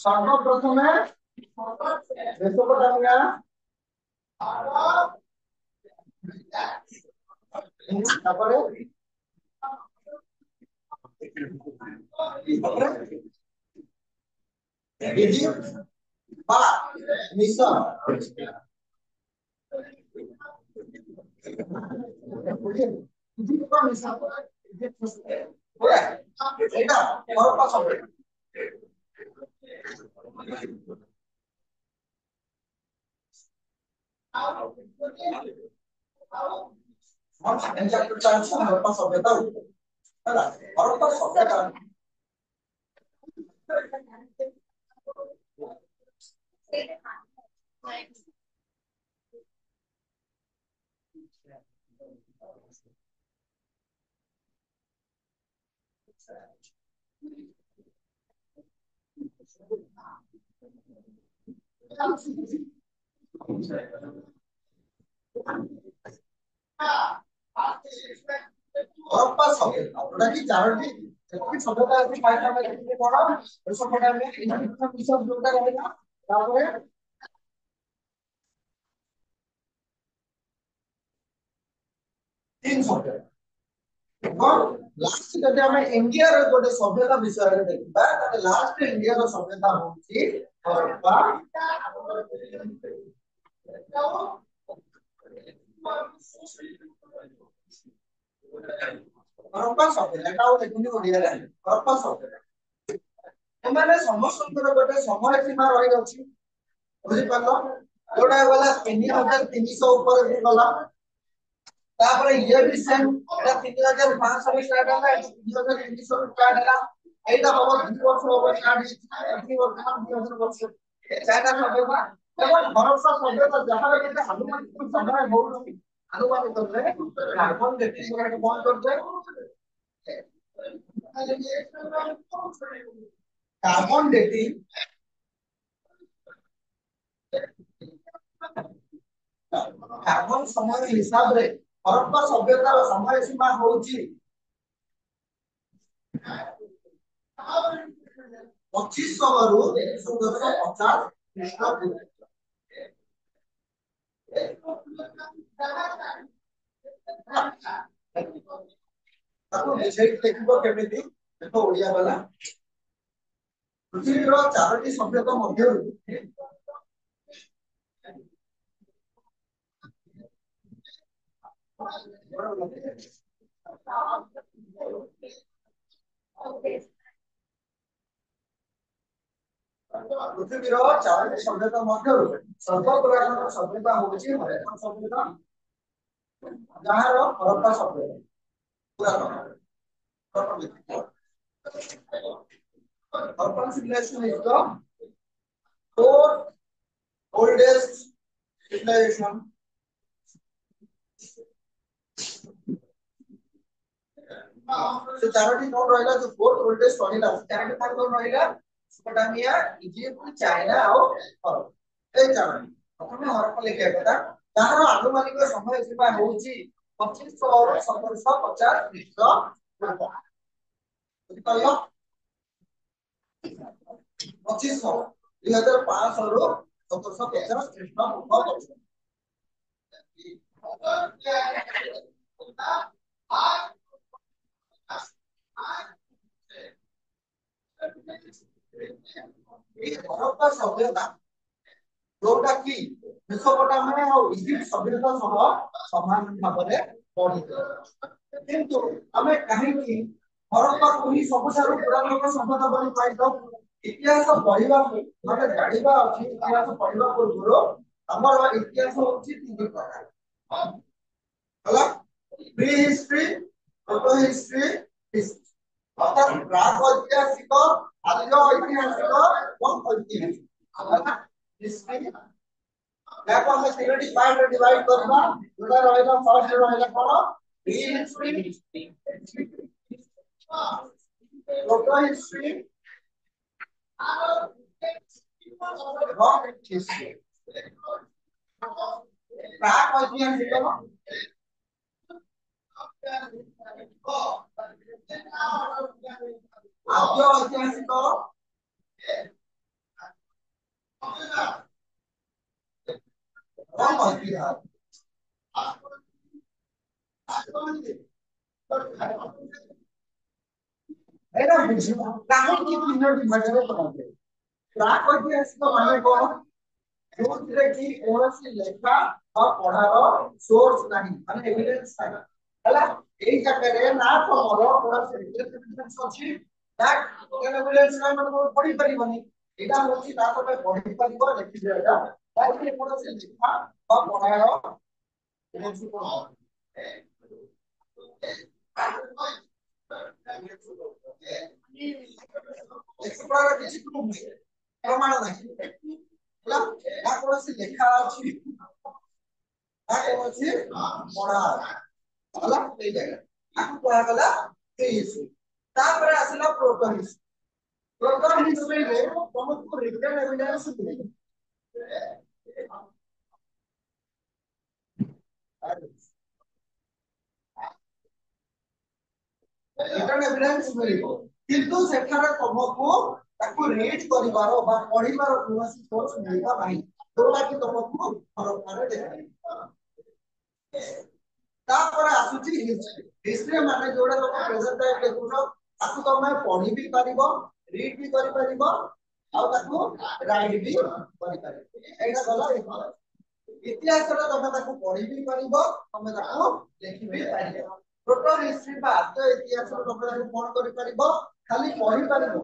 সর্বপ্রথমে মেসোপটেমিয়া, তারপরে ইজিপ্ট বা মিশর। ইজিপ্ট বা মিশর, এটা হরপ্পা সভ্যতা। হরপ্পা সভ্যতা হরপ্পা সভ্যতা হরপ্পা সভ্যতা ওটা কি চারটি সভ্যতা আছে কয়টা আমরা দেখতে পড়া ওই সভ্যতা আমি ইজিপ্ট মিশর দুটো রইলা। তারপরে তিন সভ্যতা এবং লাস্ট যদি ଆମେ ଇଣ୍ଡିଆର ଗୋଟେ ସଭ୍ୟତା ବିଷୟରେ ଦେଖିବା ତାହେଲେ ଲାଷ୍ଟ ଇଣ୍ଡିଆର ସଭ୍ୟତା ହଉଛି ହରପ୍ପା। ହରପ୍ପା ସଭ୍ୟତା ଏଟା ଆଉ ଦେଖୁନି ଓଡ଼ିଆରେ ହରପ୍ପା ସଭ୍ୟତା ଏମାନେ ସମସ୍ତଙ୍କର ଗୋଟେ ସମୟ ସୀମା ରହିଅଛି ବୁଝିପାରିଲ ଯୋଉଟା ଗଲା 3300 ଉପରେ ଗଲା। ତାପରେ ଇଏ ବି ସେମ୍ ଏଟା 3500 ରୁ ଷ୍ଟାର୍ଟ ହେଲା ଏଟା 3300 ରୁ ଷ୍ଟାର୍ଟ ହେଲା ଏଇଟା ହବ 2 ବର୍ଷ ହବ ଷ୍ଟାର୍ଟ ହେଇଛି 2 ବର୍ଷ ଚାଇନା ସଭ୍ୟତା ଏବଂ ହରପ୍ପା ସଭ୍ୟତା ଯାହାର କେତେ ଆନୁମାନିକ ସମୟ ହଉଛି ଆନୁମାନିକ କଲେ କାର୍ବନ ଡେଟିଂ ଗୋଟେ ବନ୍ଦ କରିଦେବେ। କାର୍ବନ ଡେଟିଂ କାର୍ବନ ସମୟ ହିସାବରେ ହରପ୍ପା ସଭ୍ୟତାର ସମୟ ସୀମା ହଉଛି 2500 ରୁ 1450 ଖ୍ରୀଷ୍ଟାବ୍ଦ। ତାକୁ ବୁଝେଇକି ଦେଖିବ କେମିତି ଦେଖ ଓଡ଼ିଆ ବାଲା ପୃଥିବୀର 4ଟି ସଭ୍ୟତା ମଧ୍ୟରୁ ପୃଥିବୀର 4ଟି ସଭ୍ୟତା ମଧ୍ୟରୁ ସର୍ବପୁରାତନ ସଭ୍ୟତା ହଉଛି ହରପ୍ପା ସଭ୍ୟତା ଯାହାର ହରପ୍ପା ସଭ୍ୟତା ପୁରାତନ Urban civilization is the fourth oldest civilization. So Charoti note रहेगा जो फोर्थ ओल्डेस्ट रहेगा चारोटी कौन कौन रहेगा मेसोपोटामिया इजिप्ट चाइना और हरप्पा ए चारोटी प्रथम हरप्पा लिखिया କଥା ତାହାର ଆନୁମାନିକ ସମୟ ସୀମା ହେଉଛି 2500 और 1750 ଖ୍ରୀଷ୍ଟ ପୂର୍ବ ବୁଝିପାରିଲ 2500 2500 ରୁ 1750 ଖ୍ରୀଷ୍ଟ ପୂର୍ବ हरप्पा सभ्यता जोटा कि मेसोपोटामिया और इजिप्ट सभ्यता सह समान भाବରେ ପଡିଥିଲା କିନ୍ତୁ ଆମେ କାହିଁକି हरप्पा को ही ସବୁଠାରୁ ପୁରାତନ ସଭ୍ୟତା ବୋଲି ପାଇଥାଉ ଇତିହାସ ପଢିବାକୁ ମାନେ ଜାଣିବା ଅଛି ଇତିହାସ ପଢିବା ପୂର୍ବରୁ ଆମର ଇତିହାସ ହେଉଛି ତିନି ପ୍ରକାର ହେଲା pre history proto history history अर्थात प्राक ऐतिहासिक आद्य ऐतिहासिक और ऐतिहासिक ହେଲା हिस्ट्री याको हम तीनटी पार्ट रे डिवाइड करबा जोटा रहला फर्स्ट रहला कोन प्री हिस्ट्री प्रोटो हिस्ट्री और हिस्ट्री प्राक ऐतिहासिक आद्य ऐतिहासिक ଏଇଟା ବୁଝିବା କାହିଁକି ତିନୋଟି ଭାଗରେ କରାଯାଏ। ପ୍ରାକ୍ ଐତିହାସିକ ମାନେ କଣ ଯୋଉଥିରେ କି କୌଣସି ଲେଖା ବା ପଢାର ସୋର୍ସ ନାହିଁ ମାନେ ଏଭିଡେନ୍ସ ନାହିଁ ହେଲା ଏଇ ଜାଗାରେ ନା ତମର କୌଣସି ଏଭିଡେନ୍ସ ଅଛି ନା ଏଭିଡେନ୍ସ ନାହିଁ ମାନେ ପଢି ପାରିବନି ଏଇଟା ହଉଛି ନା ତମେ ପଢି ପାରିବ ଲେଖିବେ ଏଇଟା ତାହେଲେ କୌଣସି ଲେଖା ବା ପଢାର ଏଭିଡେନ୍ସ କଣ ଏକ୍ସପ୍ଲୋର କିଛି ପ୍ରମାଣ ନାହିଁ ହେଲା ନା କୌଣସି ଲେଖା ଅଛି ନା କୌଣସି ପଢା ହେଲା ସେଇ ଜାଗା ତାକୁ କୁହାଗଲା ହିଷ୍ଟ୍ରି ତାପରେ ଆସିଲା ପ୍ରୋଟୋ ହିଷ୍ଟ୍ରି ପ୍ରୋଟୋ ହିଷ୍ଟ୍ରିରେ ତମକୁ ରିଟେନ୍ ଏଭିଡେନ୍ସ ମିଳିବ ରିଟେନ୍ ଏଭିଡେନ୍ସ ମିଳିବ କିନ୍ତୁ ସେଠାରେ ତମକୁ ତାକୁ ରିଡ୍ କରିବାର ବା ପଢିବାର କୌଣସି ସୋର୍ସ ମିଳିବ ନାହିଁ ଯୋଉଟା କି ତମକୁ ସରକାରରେ ଦେଖାଯିବ ତାପରେ ଆସୁଛି ହିଷ୍ଟ୍ରି ହିଷ୍ଟ୍ରି ମାନେ ଯୋଉଟା ତମେ ପ୍ରେଜେଣ୍ଟ ଟାଇମ୍ ଦେଖୁଛ ତାକୁ ତମେ ପଢି ବି ପାରିବ ରିଡ୍ ବି କରିପାରିବ ଆଉ ତାକୁ ରାଇଟ୍ ବି କରିପାରିବ ଏଇଟା ଗଲା ଇତିହାସରେ ତମେ ତାକୁ ପଢି ବି ପାରିବ ତମେ ତାକୁ ଲେଖି ବି ପାରିବ ଟୋଟାଲ ହିଷ୍ଟ୍ରି ବା ଆଦ୍ୟ ଇତିହାସରେ ତମେ ତାକୁ କଣ କରିପାରିବ ଖାଲି ପଢି ପାରିବ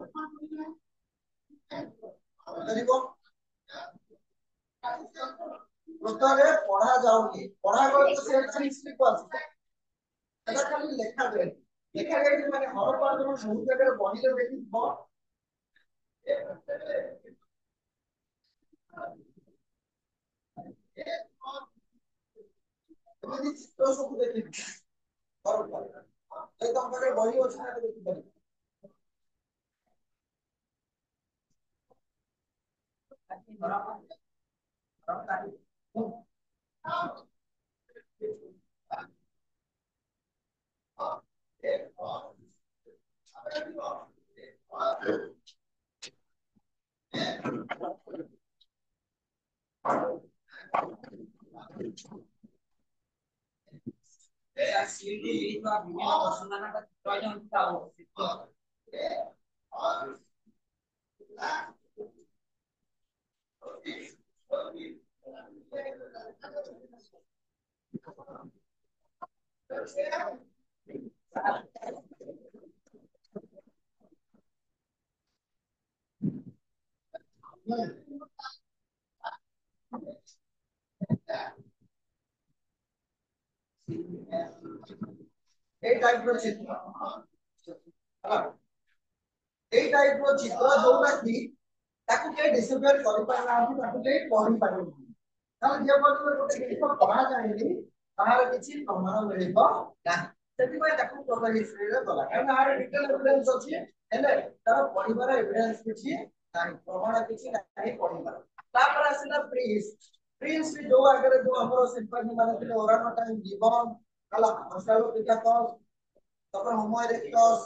ଟୋଟାଲରେ ପଢା ଯାଉନି ପଢା ଗଲେ ତ ସେ ହିଷ୍ଟ୍ରି କୁ ଆସୁଛି এটা খালি লেখা যায় লেখা যায় মানে হরপ্পা যখন সমুদ্র জায়গায় বহিরে দেখিব এমনি চিত্র সব দেখিব হরপ্পা এই তো আমাদের বহি আছে না দেখতে পারি সিডি বা বিভিন্ন বসুন্ধরাটা প্রয়োজন তাও এই টাইপর চিত্র এই টাইপর চিত্র ଯୋଉଟା କି ତାକୁ କେହି ଡିସିପ୍ଲିନ କରିପାରୁନାହାନ୍ତି ତାକୁ କେହି ପଢିପାରୁନାହାନ୍ତି ତାହେଲେ ଯେ ପର୍ଯ୍ୟନ୍ତ ଗୋଟେ ଜିନିଷ ପଢା ଯାଏନି ତାହାର କିଛି ପ୍ରମାଣ ମିଳିବ ନାହିଁ ସେଥିପାଇଁ ତାକୁ ପ୍ରୋଟୋ ହିଷ୍ଟ୍ରିରେ ଗଲା କାରଣ ଆର ଡିଟେଲ ଏଭିଡେନ୍ସ ଅଛି ହେଲେ ତାର ପଢିବାର ଏଭିଡେନ୍ସ କିଛି ନାହିଁ ପ୍ରମାଣ କିଛି ନାହିଁ ପଢିବାର ତାପରେ ଆସିଲା ପ୍ରି ହିଷ୍ଟ୍ରି ପ୍ରି ହିଷ୍ଟ୍ରି ଯୋଉ ଆଗରେ ଯୋଉ ଆମର ସିମ୍ପାଥି ମାନେ ଥିଲେ ଓରାନ ଟାଇମ ଗିବନ ହେଲା ଅଷ୍ଟ୍ରାଲୋପିଥେକସ ତାପରେ ହୋମୋ ଇରେକ୍ଟସ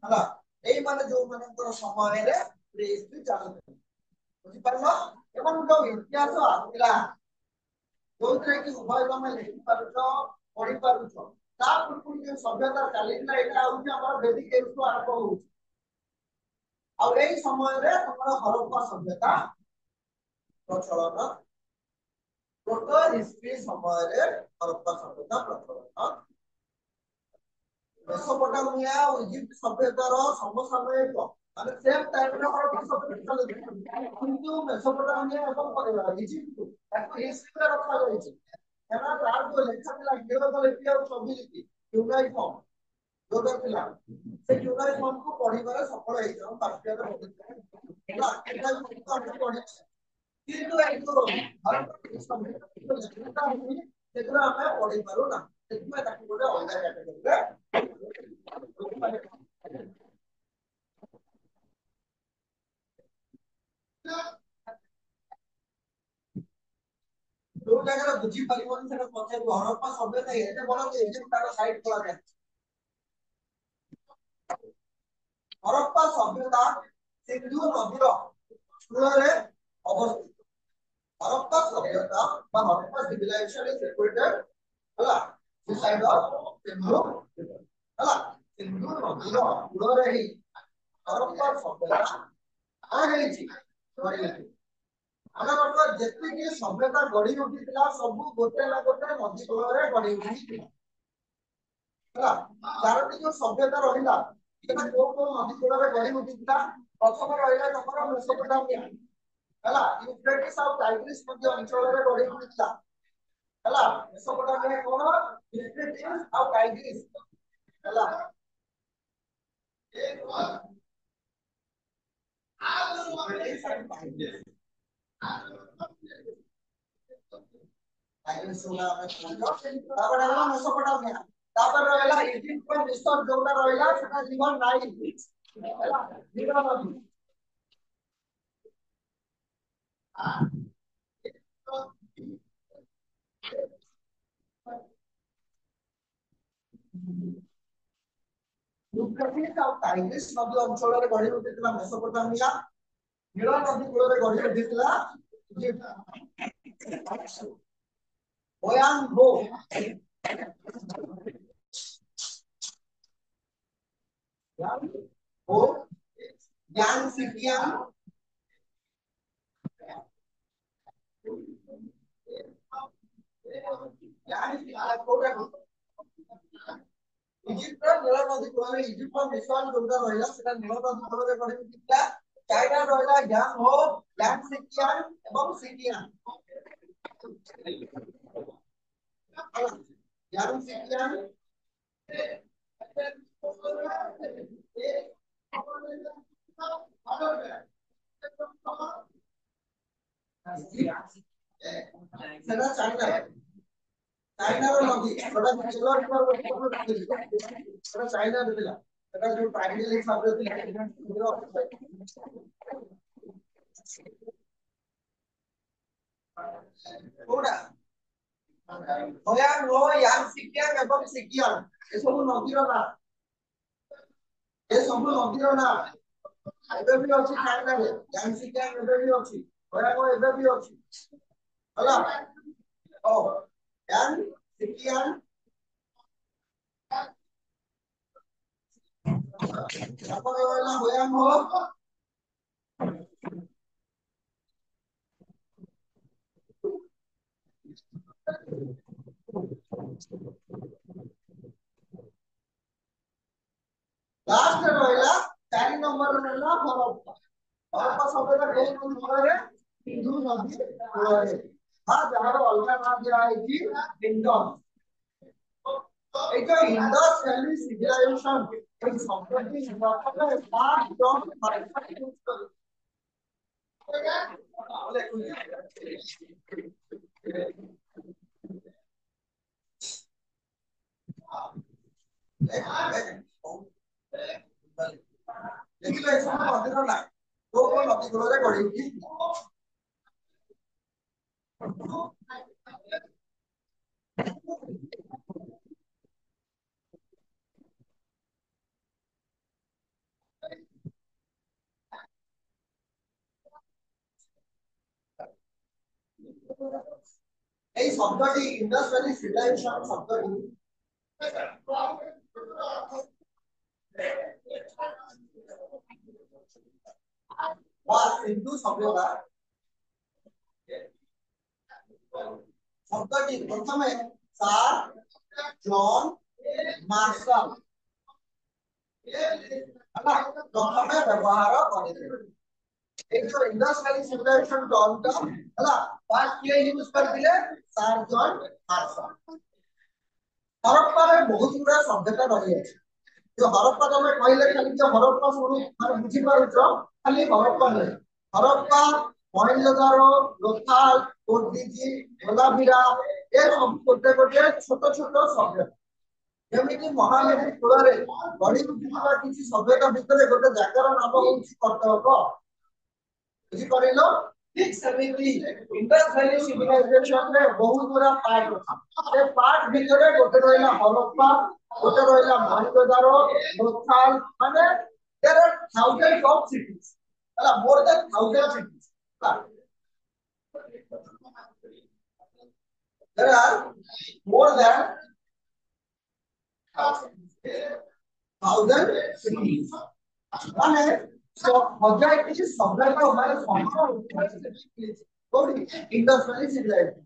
ହେଲା ଏଇ ମାନେ ଯୋଉ ମାନଙ୍କର ସମୟରେ ପ୍ରି ହିଷ୍ଟ୍ରି ଚାଲୁଥିଲା ବୁଝିପାରିଲ ଏବଂ ଯୋଉ ଇତିହାସ ଆସିଲା ଯୋଉଥିରେ କି ଉଭୟ ତମେ ଲେଖିପାରୁଛ ପଢିପାରୁଛ ତା ପୂର୍ବରୁ ଯୋଉ ସଭ୍ୟତା ଚାଲିଥିଲା ଏଇଟା ହଉଛି ଆମର ବେଦିକ ଏଜରୁ ଆରମ୍ଭ ହଉଛି ଆଉ ଏଇ ସମୟରେ ତମର ହରପ୍ପା ସଭ୍ୟତା ପ୍ରଚଳନ ପ୍ରୋଟୋ ହିଷ୍ଟ୍ରି ସମୟରେ ହରପ୍ପା ସଭ୍ୟତା ପ୍ରଚଳନ মেসোপটামিয়া ও ইজিপ্ট সভ্যতার সমসাময়িক মানে সেম টাইমে হরপ্পা সভ্যতা চালুছিল কিন্তু মেসোপটামিয়া এবং ইজিপ্ট তাকে হিস্ট্রিতে রখা হয়েছে কেন তার যে লেখা ଥିଲା হিয়েরোগ্লিফি আর ছবিলিপি ক্ୟୁନାইফর্ম ଯୋଉଟା ଥିଲା ସେ କ୍ୟୁନାଇଫର୍ମକୁ ପଢିବାରେ ସଫଳ ହେଇଛି ଆମ ପାଠ୍ୟରେ ହେଲା ଏଟା ଆମେ ପଢିଛୁ କିନ୍ତୁ ଏଇ ଯୋଉ ସେଥିରେ ଆମେ ପଢି ପାରୁନା ସେଥିପାଇଁ ତାକୁ ଗୋଟେ ଅଲଗା କ୍ୟାଟେଗୋରୀରେ ଯୋଉ ଜାଗାରେ ବୁଝି ପାରିବନି ସେଟା ପଚାରିବ ହରପ୍ପା ସଭ୍ୟତା ଏତେ ବଡ ଯେ ଇଜିପ୍ଟ ତାର ସାଇଡ କରାଯାଏ ହରପ୍ପା ସଭ୍ୟତା ସିନ୍ଧୁ ନଦୀର କୂଳରେ ଅବସ୍ଥିତ। ହରପ୍ପା ସଭ୍ୟତା বা হরপ্পা সিভিলাইজেশন ইজ সিচুয়েটেড ହେଲା beside of ସିନ୍ଧୁ ହେଲା ସିନ୍ଧୁ ନଦୀର କୂଳରେ ହିଁ ହରପ୍ପା ସଭ୍ୟତା ହେଇଛି ଗଢି ଉଠିଛି। ଆମେ ବର୍ତ୍ତମାନ ଯେତିକି ସଭ୍ୟତା ଗଢି ଉଠିଥିଲା ସବୁ ଗୋଟେ ନା ଗୋଟେ ନଦୀ କୂଳରେ ଗଢି ଉଠିଥିଲା ହେଲା। ଚାରୋଟି ଯୋଉ ସଭ୍ୟତା ରହିଲା ସେଟା କୋଉ କୋଉ ନଦୀ କୂଳରେ ଗଢି ଉଠିଥିଲା? ପ୍ରଥମେ ରହିଲା ତମର ମେସୋପୋଟାମିଆ ହେଲା, ୟୁଫ୍ରେଟିସ୍ ଆଉ ଟାଇଗ୍ରିସ୍ ନଦୀ ଅଞ୍ଚଳରେ ଗଢି ଉଠିଥିଲା ହେଲା। ମେସୋପୋଟାମିଆ କଣ? ୟୁଫ୍ରେଟିସ୍ ଆଉ ଟାଇଗ୍ରିସ୍ ହେଲା। ତାପରେ ହେଲା ମେସୋପୋଟାମିଆ, ତାପରେ ରହିଲା ଇଜିପ୍ଟ ମିଶର ଯୋଉଟା ରହିଲା ସେଟା ରିଭର ନାଇଲ ହେଲା, ନୀଳ ନଦୀ। ୟୁଫ୍ରେଟିସ୍ ଆଉ ଟାଇଗ୍ରିସ୍ ନଦୀ ଅଞ୍ଚଳରେ ଗଢି ଉଠିଥିଲା ମେସୋପୋଟାମିଆ, ନୀଳ ନଦୀ କୂଳରେ ଗଢି ଉଠିଥିଲା ଇଜିପ୍ଟ। ହୋୟାଙ୍ଗ ହୋ हो ज्ञान सिटियान इजिप्ट नील नदी कूଳରେ इजिप्ट मिशन जोटा ରହିଲା ସେଟା ନୀଳ ନଦୀ କୂଳରେ ଗଢି ଉଠିଥିଲା। ଚାଇନା ରହିଲା ज्ञान हो ज्ञान सिटियान ଏବଂ सिटियान ज्ञान सिटियान সেটা চাইনা চাইনার নদী সেটা চিলর সেটা চাইনা ଥିଲା সেটা ଯୋଉ ଟାଇগ্ରିସ୍ ହିସାବରେ ଥିଲା କୋଉଟା ହୋୟାଙ୍ଗ ହୋ ୟାଙ୍ଗ ସିକିଆନ ଏବଂ ସିକିଆନ ଏସବୁ ନଦୀର ନାଁ, ଏସବୁ ନଦୀର ନାଁ ଏବେ ବି ଅଛି ଚାଇନାରେ। ୟାଙ୍ଗ ସିକିଆନ ଏବେ ବି ଅଛି, ହୋୟାଙ୍ଗ ଏବେ ବି ଅଛି ହେଲା। ଓ ୟାଙ୍ଗ ସିକିଆନ ତାପରେ ରହିଲା ହୋୟାଙ୍ଗ ହୋ लास्ट ରହିଲା 4 नंबर ରହିଲା ହରପ୍ପା। ହରପ୍ପା ସଭ୍ୟତା କୋଉ ନଦୀ କୂଳରେ? ସିନ୍ଧୁ ନଦୀ କୂଳରେ। ହଁ ଯାହାର ଅଲଗା ନାଁ ଦିଆ ହେଇଛି ଇଣ୍ଡସ୍। এই যে ইন্ডাস ভ্যালি সিভিলাইজেশন এই শব্দটি প্রথমে 5 জন ভাষা ইউজ করে ଦେଖିଲେ ଏସବୁ ନଦୀର ନାଁ କୋଉ କୋଉ ନଦୀ କୂଳରେ ଗଢି ଉଠିଥିଲା। এই শব্দটি ইন্ডাস ভ্যালি সিভিলাইজেশন শব্দটি বা সিন্ধু সভ্যতা শব্দটি প্রথমে স্যার জন মার্শাল প্রথমে ব্যবহার করেছিলেন। এই যে ইন্ডাস ভ্যালি সিভিলাইজেশন টর্মটা ହେଲା ফার্স্ট কিଏ यूज କରିଥିଲେ? Sir John Marshall. হরপ্পারে ବହୁତ ଗୁଡ଼ା ସଭ୍ୟତା ରହିଅଛି। जो हरप्पा तमे कहले खाली जो हरप्पा शुरू माने बुझी पारुछ खाली हरप्पा नहीं, हरप्पा मोहेंजोदारो लोथाल कोडीजी धोलावीरा ए सब गोटे गोटे छोट छोट सभ्यता जेमिति महानदी कूଳରେ गढ़ी उठिଥିବା କିଛି ସଭ୍ୟତା ଭିତରେ ଗୋଟେ ଜାଗାର ନାମ ହେଉଛି କଟକ। ବୁଝି ପାରିଲ? ठीक सेमिति इंडस वैली सिविलाइजेशन रे बहुत गुरा पार्ट अछि। से पार्ट भितरे गोटे रहिला हरप्पा, गोटे रहिला मोहेंजोदारो लोथाल, माने there are thousands of cities, होला more than thousand cities. There are more than 1,000 cities. ମାନେ ହଜାର କିଛି ସଭ୍ୟତା ମାନେ ଇଣ୍ଡଷ୍ଟ୍ରିଆଲି ସିଭିଲାଇଜେସନ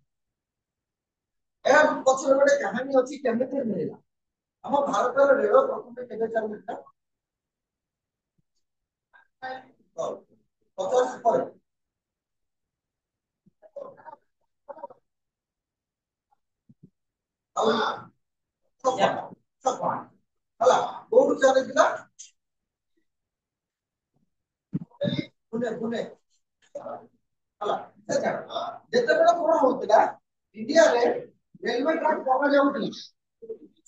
ଏହା ପଛରେ ଗୋଟେ କାହାଣୀ ଅଛି କେମିତି ମିଳିଲା ଆମ ଭାରତର ରେଳ ପ୍ରଥମେ କେବେ ଚାଲୁଥିଲା 50 ପରେ ଆଉ ହେଲା କୋଉଠୁ ଚାଲିଥିଲା ପୁନେ ପୁନେ ହେଲା ଯେତେବେଳେ କଣ ହଉଥିଲା ଇଣ୍ଡିଆରେ ରେଲୱେ ଟ୍ରାକ୍ ବନା ଯାଉଥିଲା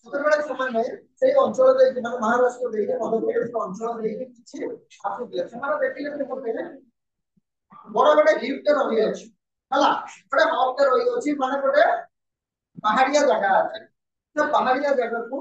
ସେତେବେଳେ ସେମାନେ ସେଇ ଅଞ୍ଚଳ ଦେଇକି ମାନେ ମହାରାଷ୍ଟ୍ର ଦେଇକି ମଧ୍ୟପ୍ରଦେଶ ଅଞ୍ଚଳ ଦେଇକି କିଛି ଆସୁଥିଲେ ସେମାନେ ଦେଖିଲେ ଯେ ଗୋଟେ ବଡ ଗୋଟେ ଗିଫ୍ଟ ରହିଅଛି ହେଲା ଗୋଟେ ହବ୍ଟେ ରହିଅଛି ମାନେ ଗୋଟେ ପାହାଡିଆ ଜାଗା ଅଛି ସେ ପାହାଡିଆ ଜାଗାକୁ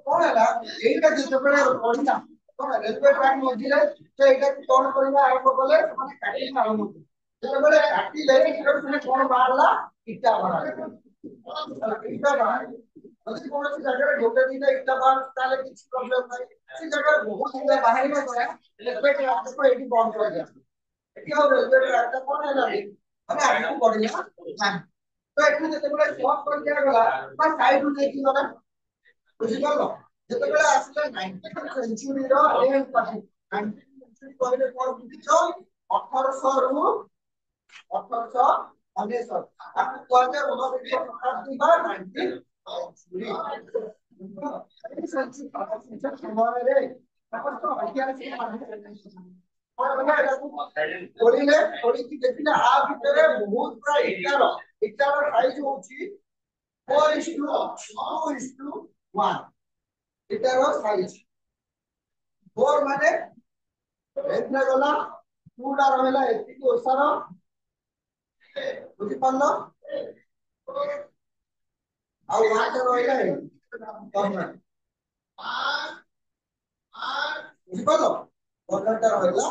କଣ ହେଲା ଏଇଟା ଯେତେବେଳେ ପଢିଲା କଣ ରେଲୱେ ଟ୍ରାକ୍ ମଝିରେ ସେ ଏଇଟା କଣ କରିବା ଆରମ୍ଭ କଲେ ସେମାନେ କାଟିବା ଆରମ୍ଭ କଲେ ଯେତେବେଳେ କାଟିଲେ ସେଟା କଣ ବାହାରିଲା ଇଟା ବାହାରିଲା ଇଟା ବାହାରିଲା ଯଦି କୌଣସି ଜାଗାରେ ଗୋଟେ ଦିଟା ଇଟା ବାହାରୁ ତାହେଲେ କିଛି ପ୍ରୋବ୍ଲେମ ନାହିଁ ସେ ଜାଗାରେ ବହୁତ ଇଟା ବାହାରିବା ଦ୍ୱାରା ରେଲୱେ ଟ୍ରାକ୍ ଏଇଠି ବନ୍ଦ କରିଦିଆ ଏଠି ଆଉ ରେଲୱେ ଟ୍ରାକ୍ କଣ ହେଲା ମାନେ ଆଗକୁ ବଢିଲା ନାହିଁ ତ ଏଠି ଯେତେବେଳେ ସ୍ଟପ୍ କରିଦିଆଗଲା ବା ସାଇଡରୁ ନେଇକି ଗଲା ବୁଝିପାରିଲ ଯେତେବେଳେ ଆସିଲା 19th ସେଞ୍ଚୁରୀର ଏଣ୍ଡ ପାଖକୁ 19th ସେଞ୍ଚୁରୀ କହିଲେ କଣ ବୁଝିଛ 1800 ରୁ 1819 ତାକୁ କୁହାଯାଏ 19th ଶତାବ୍ଦୀ ବା 19th ସେଞ୍ଚୁରୀ ସମୟରେ ତାଙ୍କର ତ ଐତିହାସିକ ପଢିଲେ ପଢିକି ଦେଖିଲେ ଆ ଭିତରେ ବହୁତ ପୁରା ଇଟାର ସାଇଜ ହଉଛି 4:2:1 इटार साइज 4 माने एथने गला 2 टा रहला एति ओसार बुझि पल्लो आ 1 टा रहला कॉर्नर बुझि पल्लो कॉर्नर टा रहला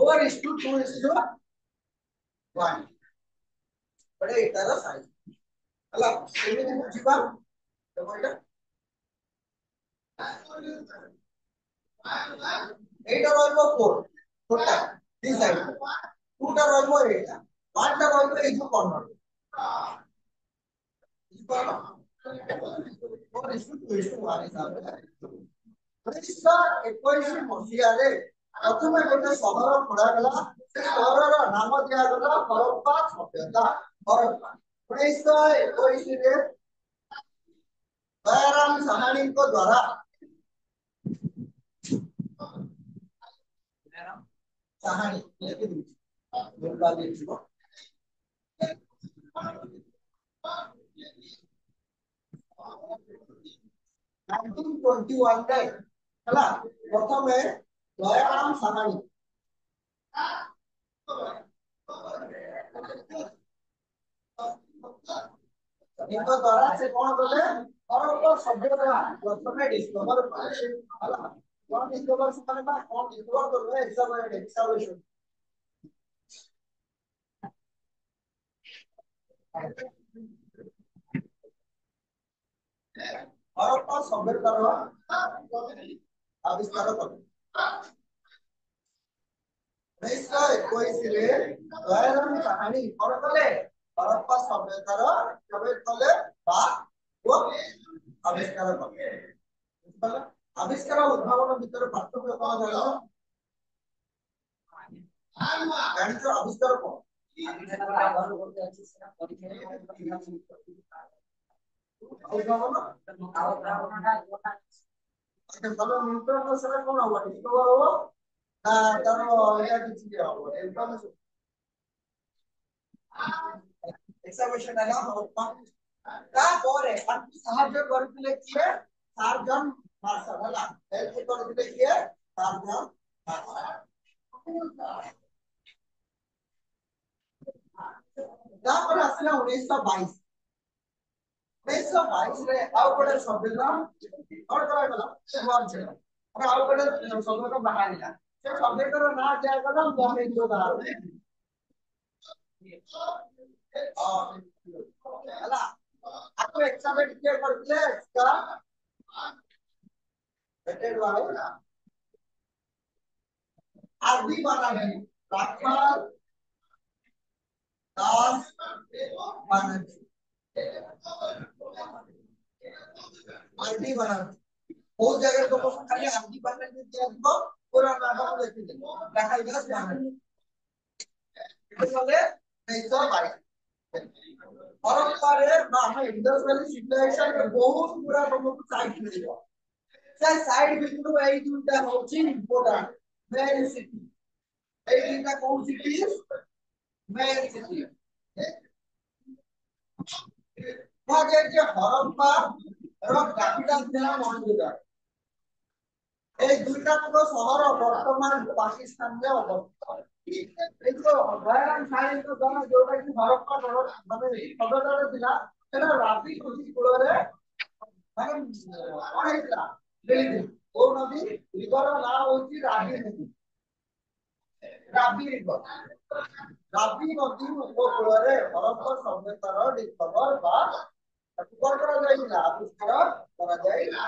4:2:1 बडे इटार साइज हला एमे बुझिबा तो बोलटा এইটা রইলো 4 4টা এই সাইড 2টা রইলো এইটা 1টা রইলো এই যে কর্নার ମସିହାରେ ପ୍ରଥମେ ଗୋଟେ ସହର ଖୋଳାଗଲା ସେ ସହରର ନାମ ଦିଆଗଲା ହରପ୍ପା ସଭ୍ୟତା ହରପ୍ପା 1921 ରେ ଦୟାରାମ ସାହାଣୀଙ୍କ ଦ୍ୱାରା कहानी लेके दीजिए दुर्गा देवी को 1921 ରେ ହେଲା ପ୍ରଥମେ ଦୟାରାମ ସାହାଣୀ इनको द्वारा से कौन बोले और वो सभ्यता प्रथमे डिस्कवर कले ହେଲା कौन डिस्कवर से बा कौन डिस्कवर करबे एक्सकवेशन हरप्पा सभ्यतार आविष्कार कले 1921 रे दयाराम साहाणी कौन कले हरप्पा सभ्यतार केबे कले बा वो आविष्कार कले बुझला आविष्कार उद्भावन भीतर पार्थक्य कौन जानो गणित आविष्कार कौन ତାପରେ ତାଙ୍କୁ ସାହାଯ୍ୟ କରିଥିଲେ କିଏ ସାର୍ଜନ ମାର୍ଶାଲ ହେଲା ହେଲ୍ପ କରିଥିଲେ କିଏ ସାର୍ଜନ ମାର୍ଶାଲ ତାପରେ ଆସିଲା 1922 1922 ରେ ଆଉ ଗୋଟେ ସମ୍ବିଧାନ କଣ କରାଗଲା ସେ ଆଉ ଗୋଟେ ସମ୍ବିଧାନ ବାହାରିଲା ସେ ସମ୍ବିଧାନର ନାଁ ଦିଆଗଲା ମହେନ୍ଦ୍ର ଦାସ ହେଲା आपको एग्जाम में क्लियर करते हैं इसका वेटेड वाला आरबी बनाना राखपाल दास बनर्जी आरबी बनाना बहुत जगह को खाली आरबी बनर्जी दिया तो पूरा नाम लिख दे राखपाल दास बनर्जी ये बोले नहीं तो भाई और पर हम इंडस्ट्रियल सिचुएशन बहुत पूरा हमको साइड मिलेगा सर साइड बिंदु ए दुटा होची इंपोर्टेंट मेन सिटी ए दुटा कौन सिटी मेन सिटी भागे जे हरप्पा रो कैपिटल थिला महेंद्रगढ़ ए दुटा को शहर वर्तमान पाकिस्तान रे अवस्थित एतो भयान साइड तो जन जोटा कि हरप्पा माने सदर थिला सेना राबी नदी कूल रे माने कोन हेतला लेली ओ नदी रिवर नाम होची राबी नदी राबी रिवर राबी नदी उपकूल रे हरप्पा सभ्यतार डिस्कवर बा कौन करा जाइला आविष्कार करा जाइला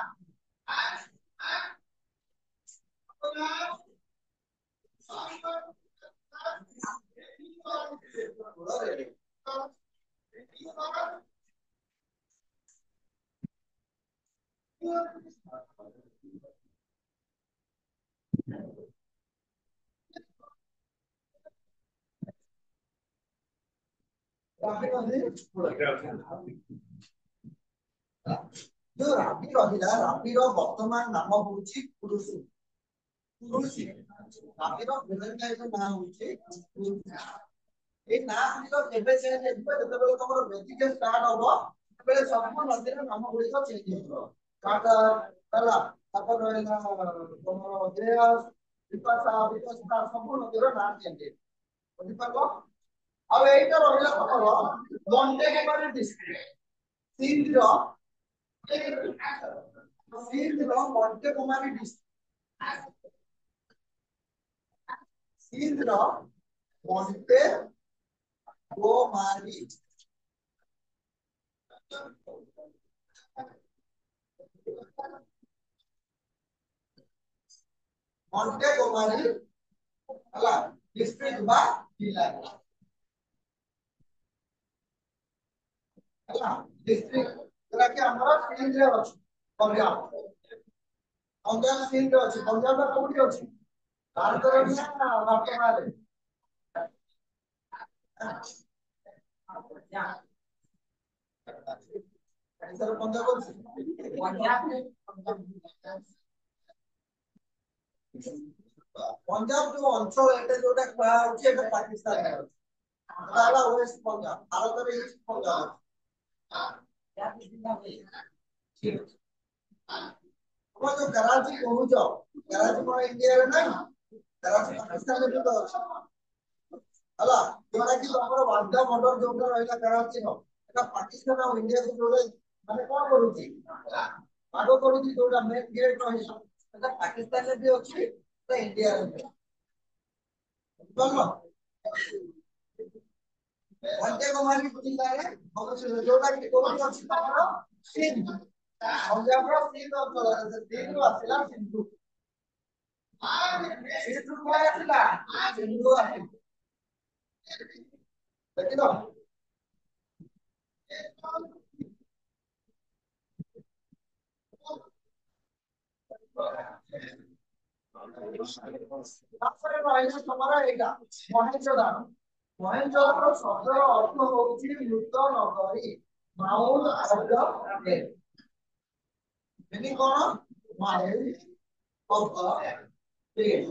जो राबी रहिला राबीर वर्तमान नाम होची कुरुसु कुरुसी राबीर विलंगायक नाम होची ए नाम जो केबे चेंज हेबे जतबे तमरो बेसिक स्टार्ट होबो तबे सब नदीर नाम गुडी को चेंज हेबो काटा कला अपन रहला तमरो देयस विपासा सब नदीर नाम चेंज हेबो बुझि पाबो अब एटा रहिला तमरो मन्टे के बारे डिस्ट्रिक्ट सिंध रो सिंध रो मन्टे कुमारी डिस्ट्रिक्ट सिंध रो मन्टे कुमारी मन्टे कुमारी हला डिस्ट्रिक्ट बा जिला हला डिस्ट्रिक्ट जरा कि हमरा सिंध रे अछि पंजाब पंजाब सिंध रे अछि पंजाब रा कोठी अछि भारत रे ना वर्तमान रे सर पंजाब अछि पंजाब जो अंचल एटे जोटा खा अछि एटा पाकिस्तान रे ताला वेस्ट पंजाब भारत रे ईस्ट पंजाब वो जो कराची कहू जाओ कराची को इंडिया रे नहीं कराची पाकिस्तान रे तो अछि हला जोटा कि हमर वांडा बॉर्डर जोटा रहला कराची नो एटा पाकिस्तान और इंडिया को जोड़े माने कोन करूची आगो करूची जोटा मेन गेट रहला एटा पाकिस्तान रे भी अछि तो इंडिया रे भी बोलो वंदे कुमारी जिला रे जोटा कि कोन अछि तमरो सिंध पंजाब रो सिंध अंचल सिंध आसिला सिंधु सिंधु को आसिला सिंधु आसिला देखिलो तापर रहइला तमरा एटा महेंद्रदान महेंद्रदान शब्दर अर्थ होउची मृत नगरी mount of the dead any cone mount of the dead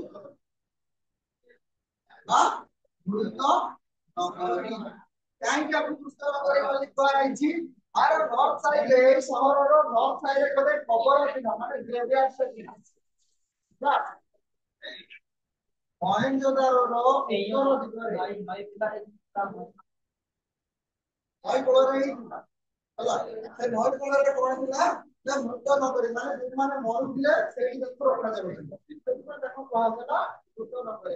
बा मृत नगरी काई का पुस्तक करे लिखा आइची আর নর্থ সাইডে সহরର নর্থ সাইডে ଗୋଟେ କବର ଥିଲା ମାନେ ଗ୍ରେଭୟାର୍ଡ ଥିଲା ନା ମହେଞ୍ଜୋଦାରୋର ଉତ୍ତର ଦିଗରେ ନଈ କୂଳରେ ହେଇଥିଲା ହେଲା ସେ ନଈ କୂଳରେ କଣ ଥିଲା ନା ମୃତ ନଗରୀ ମାନେ ଯୋଉମାନେ ମରୁଥିଲେ ସେଇଠି ତାକୁ ରଖାଯାଉଥିଲା ସେଥିପାଇଁ ତାକୁ କୁହାଗଲା ମୃତ ନଗରୀ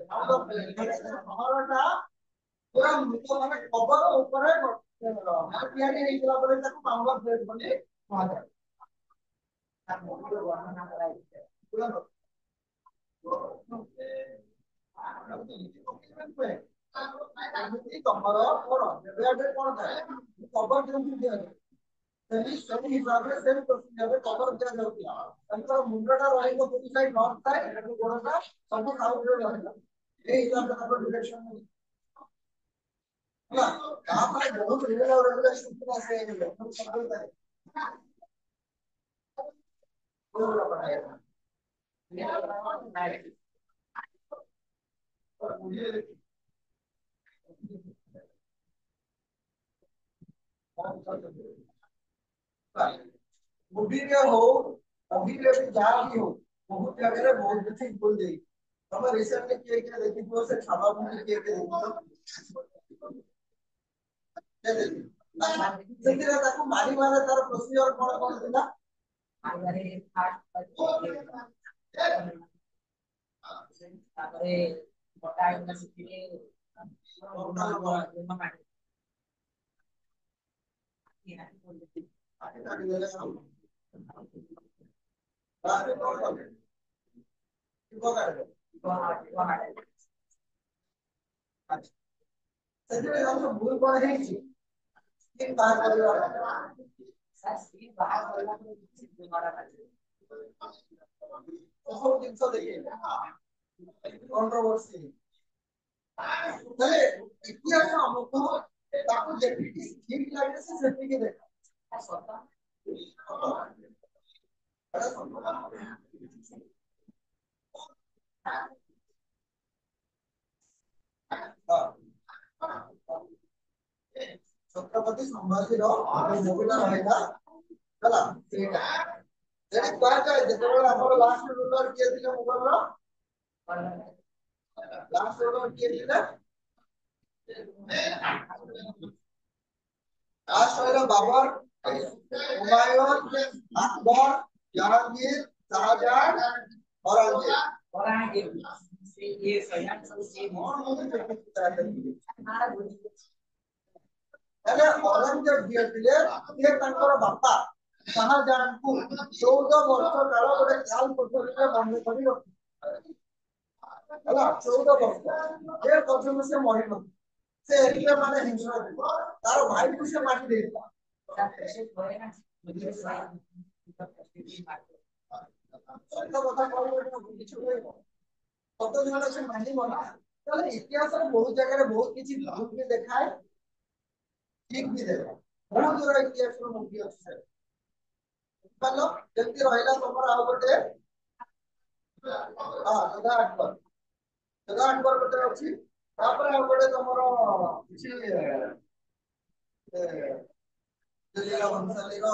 ସହରଟା ପୁରା ମୃତ ମାନେ କବର ଉପରେ ତିଆରି ହେଇଥିଲା ପରେ ତାକୁ ପାଉଣ୍ଡର ପ୍ଲେଟ ବୋଲି କୁହାଯାଏ ବର୍ଣ୍ଣନା କରାଯାଇଛି ତମର କଣ କଣ ଥାଏ କବର କେମିତି ଦିଆଯାଏ ସେଇ ହିସାବରେ ସେଇ ପ୍ରୋସିଜରରେ କବର ଦିଆଯାଉଥିଲା ତାଙ୍କର ମୁଣ୍ଡଟା ରହିବ ଗୋଟେ ସାଇଡ୍ ନର୍ଥ ସାଇଡ୍ ଗୋଡଟା ସବୁ ସାଉଥରେ ରହିଲା ଏଇ ହିସାବରେ ତାଙ୍କର ଡିରେକ୍ସନ ହେଲା ତାପରେ ବହୁତ ରେଗୁଲେସନ ଆସେ ମୁଭିରେ ହଉ ମୁଭିରେ ବି ଯାହା ବି ହଉ ବହୁତ ଜାଗାରେ ବହୁତ କିଛି ଭୁଲ ଦେଇ ତମେ ରିସେଣ୍ଟଲି କିଏ କିଏ ଦେଖିଥିବ ସେ ଛାବା ମୁଭି କିଏ କିଏ ଦେଖିଥିବ ସେଥିରେ ତାକୁ ମାରିବାରେ ତାର ପ୍ରୋସିଜର କଣ କଣ ଥିଲା ତାପରେ ମୋଟା ୟୁନିଭର୍ସିଟିରେ ସେଥିରେ ଆମର ଭୁଲ କଣ ହେଇଛି ସ୍କିନ୍ ବାହାର କରିବା ସ୍କିନ୍ ବାହାର କରିବା ସବୁ ଜିନିଷ ଦେଖେଇଲେ କଣ୍ଟ୍ରୋଭର୍ସି ଇତିହାସ ଆମକୁ ତାକୁ ଯେତିକି ଠିକ ଲାଗେ ସେ ସେତିକି ଦେଖା ଛତ୍ରପତି ସମ୍ଭାଜୀର ମୁଭିଟା ରହିଲା ହେଲା ସେଇଟା ଯେମିତି କୁହାଯାଏ ଯେତେବେଳେ ଆମର ଲାଷ୍ଟ ରୁଲର କିଏ ଥିଲେ ମୁଗଲର ଲାଷ୍ଟ ରୁଲର କିଏ ଥିଲେ लास्ट वाला बाबर हुमायूं अकबर जहांगीर शाहजहां औरंगजेब ये सयान सब सेम ହେଲେ औरंगजेब ଯିଏ ଥିଲେ ସେ ତାଙ୍କର ବାପା ଶାହଜାହାନଙ୍କୁ 14 ବର୍ଷ କାଳ ଗୋଟେ କାଲ କୋଠରୀରେ ବନ୍ଦୀ କରି ରଖିଥିଲେ ହେଲା 14 ବର୍ଷ ଏ ପର୍ଯ୍ୟନ୍ତ ସେ ମରିନଥିଲେ से एरिया माने हिंसा तारो भाई को से मार देता सब কথা କହିବ କିଛି କହିବ কত জন আছে মানিব না তাহলে ইতিহাসରେ ବହୁତ ଜାଗାରେ ବହୁତ କିଛି ଭୁଲ ବି দেখায় ଠିକ ବି ଦେખાଏ ବହୁତ ଗୁରା ଇତିହାସର ମୁଭି ଅଛି ଭଲ ଯେମିତି ରହିଲା ତମର ଆଉ ଗୋଟେ ସୁଧା ଆକବର ଗୋଟେ ଅଛି ତାପରେ ଆଉ ଗୋଟେ ତମର କିଛି ଦିଲ୍ଲୀର ବଂଶାଲୀର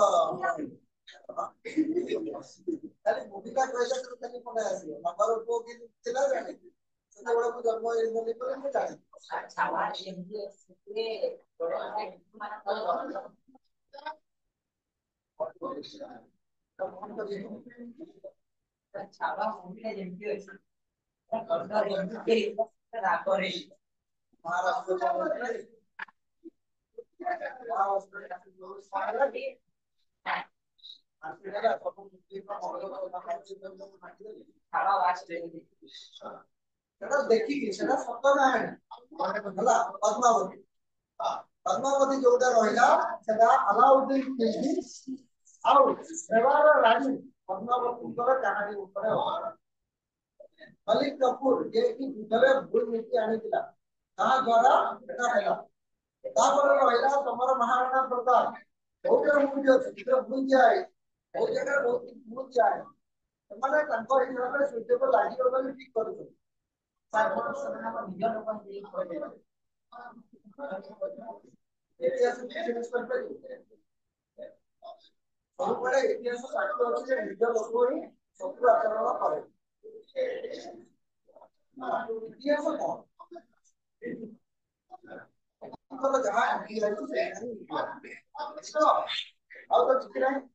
ଖାଲି ମୁଭିଟା କହିଲେ ତ ଖାଲି ପଡେ ଆସିବ ନମ୍ବର ପୁଅ କି ଥିଲା ଜାଣି ସେତେବେଳେ ମୁଁ ଜନ୍ମ ହେଇଥିଲି ବୋଲି ମୁଁ ଜାଣି ଛାବା ଏମିତି ସେଥିରେ ଛାବା ମୁଭିଟା ଯେମିତି ଅଛି ରାଗରେ ମହାରାଷ୍ଟ୍ର ଦେଖିକି ସେଟା ସତ କାହାଣୀ ହେଲା ପଦ୍ମାବତୀ ପଦ୍ମାବତୀ ଯୋଉଟା ରହିଲା ସେଟା ଆଲାଉଦ୍ଦିନ ଖିଲଜୀ ଆଉ ସେବାର ରାଣୀ ପଦ୍ମାବତୀଙ୍କର କାହାଣୀ ଉପରେ ମଲିକ କପୁର ଯିଏକି ଯୁଦ୍ଧରେ ଭୁଲ ନୀତି ଆଣିଥିଲା ତାହା ଦ୍ୱାରା ଏଟା ହେଲା ତାପରେ ରହିଲା ତମର ମହାରାଣା ପ୍ରତାପ ବହୁତ ମୁଭି ଅଛି ସେଥିରେ ଭୁଲ ଦିଆହେଇ ବହୁତ ଜାଗାରେ ବହୁତ ଭୁଲ ଦିଆହେଇ ସେମାନେ ତାଙ୍କ ହିସାବରେ ସୁଯୋଗ ଲାଗିବ ବୋଲି ଠିକ କରୁଛନ୍ତି ନିଜ ଲୋକ କହିଲେ ସବୁବେଳେ ଇତିହାସ ସାକ୍ଷ୍ୟ ଅଛି ଯେ ନିଜ ଲୋକ ହିଁ ଶତ୍ରୁ ଆଚରଣ କରେ। ଇତିହାସ କଣ? ଯାହା ଆଉ ତ କିଛି ନାହିଁ।